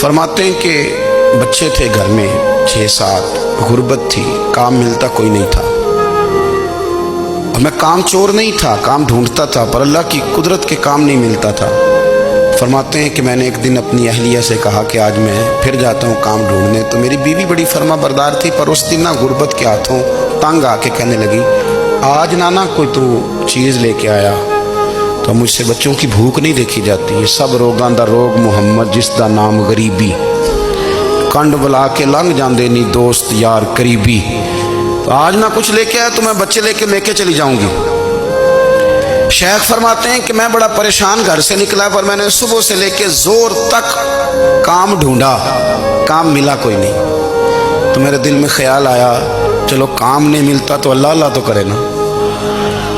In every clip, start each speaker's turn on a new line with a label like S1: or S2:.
S1: फरमाते हैं कि बच्चे थे घर में 6-7, गुर्बत थी, काम मिलता कोई नहीं था और मैं काम चोर नहीं था, काम ढूंढता था, पर अल्लाह की कुदरत के काम नहीं मिलता था। फरमाते हैं कि मैंने एक दिन अपनी अहलिया से कहा कि आज मैं फिर जाता हूँ काम ढूंढने। तो मेरी बीवी बड़ी फर्मा बरदार थी, पर उस दिन ना गुर्बत के हाथों तंग आके कहने लगी, आज नाना कोई तू चीज़ लेके आया। तो मुझसे बच्चों की भूख नहीं देखी जाती है। सब रोगां दा रोग मुहम्मद जिसदा नाम गरीबी, कंड बुला के लंघ जांदे नी दोस्त यार करीबी। तो आज ना कुछ लेके आया तो मैं बच्चे लेके मेके चली जाऊंगी। शेख फरमाते हैं कि मैं बड़ा परेशान घर से निकला, पर मैंने सुबह से लेके जोर तक काम ढूंढा, काम मिला कोई नहीं। तो मेरे दिल में ख्याल आया, चलो काम नहीं मिलता तो अल्लाह अल्लाह तो करे ना,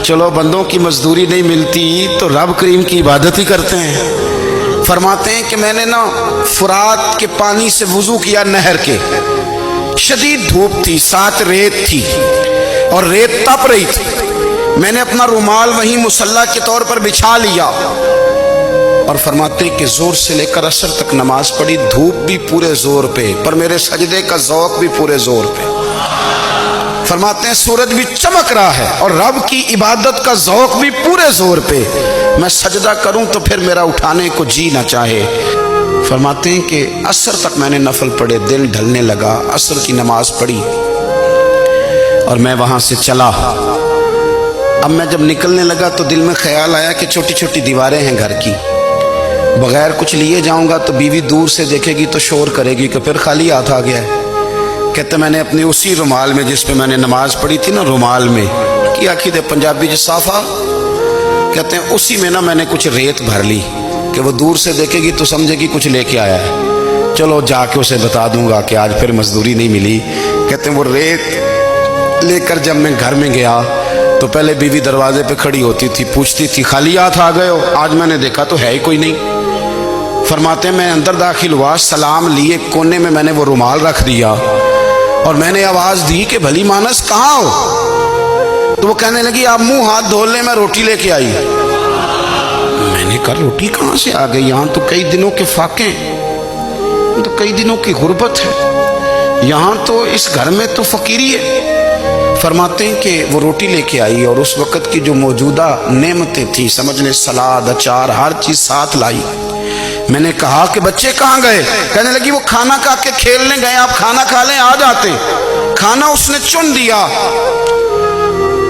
S1: चलो बंदों की मजदूरी नहीं मिलती तो रब करीम की इबादत ही करते हैं। फरमाते हैं कि मैंने ना फुरात के पानी से वुजू किया, नहर के, शदीद धूप थी, साथ रेत थी और रेत तप रही थी। मैंने अपना रुमाल वहीं मुसल्ला के तौर पर बिछा लिया और फरमाते हैं कि जोर से लेकर असर तक नमाज पढ़ी, धूप भी पूरे जोर पे, पर मेरे सजदे का ज़ौक़ भी पूरे जोर पे। फरमाते हैं सूरज भी चमक रहा है और रब की इबादत का ज़ौक़ भी पूरे जोर पे। मैं सजदा करूं तो फिर मेरा उठाने को जी ना चाहे। फरमाते हैं कि असर तक मैंने नफल पढ़े, दिल ढलने लगा, असर की नमाज पढ़ी और मैं वहां से चला। अब मैं जब निकलने लगा तो दिल में ख्याल आया कि छोटी छोटी दीवारें हैं घर की, बगैर कुछ लिए जाऊंगा तो बीवी दूर से देखेगी तो शोर करेगी कि फिर खाली हाथ आ गया है। कहते मैंने अपने उसी रुमाल में जिस पे मैंने नमाज पढ़ी थी ना, रुमाल में की आखी दे पंजाबी च साफा कहते हैं, उसी में ना मैंने कुछ रेत भर ली कि वो दूर से देखेगी तो समझेगी कुछ लेके आया है। चलो जाके उसे बता दूंगा कि आज फिर मजदूरी नहीं मिली। कहते हैं वो रेत लेकर जब मैं घर में गया तो पहले बीवी दरवाजे पे खड़ी होती थी, पूछती थी खाली हाथ आ गए हो? आज मैंने देखा तो है ही कोई नहीं। फरमाते मैं अंदर दाखिल हुआ, सलाम लिए, कोने में मैंने वो रुमाल रख दिया और मैंने आवाज दी कि भली मानस कहाँ हो? तो वो कहने लगी आप मुंह हाथ धो ले, मैं रोटी लेके आई। मैंने कहा रोटी कहाँ से आ गई? यहाँ तो कई दिनों के फाके, तो कई दिनों की गुर्बत है, यहाँ तो इस घर में तो फकीरी है। फरमाते हैं कि वो रोटी लेके आई और उस वक़्त की जो मौजूदा नेमतें थी, समझ लें सलाद, अचार, हर चीज़ साथ लाई। मैंने कहा कि बच्चे कहाँ गए? कहने लगी वो खाना खा के खेलने गए, आप खाना खा लें आ जाते। खाना उसने चुन दिया।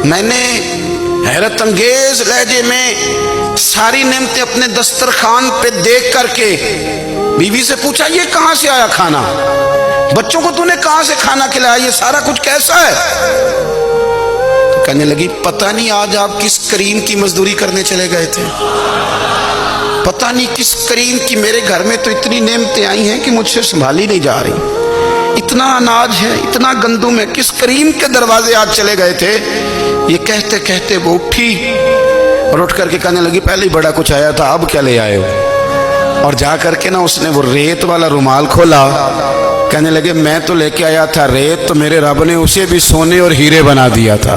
S1: मैंने हैरत अंगेज लहजे में सारी नेमतें अपने दस्तरखान पे देख करके बीवी से पूछा ये कहाँ से आया खाना? बच्चों को तूने कहाँ से खाना खिलाया? ये सारा कुछ कैसा है? तो कहने लगी पता नहीं आज आप किस करीम की मजदूरी करने चले गए थे, पता नहीं किस करीम की, मेरे घर में तो इतनी नेमतें आई हैं कि मुझसे संभाली नहीं जा रही, इतना अनाज है, इतना गंदुम है, किस करीम के दरवाजे आज चले गए थे? ये कहते कहते वो उठी और उठ करके कहने लगी पहले ही बड़ा कुछ आया था, अब क्या ले आए हो? और जा करके ना उसने वो रेत वाला रुमाल खोला। कहने लगे मैं तो लेके आया था रेत, तो मेरे रब ने उसे भी सोने और हीरे बना दिया था।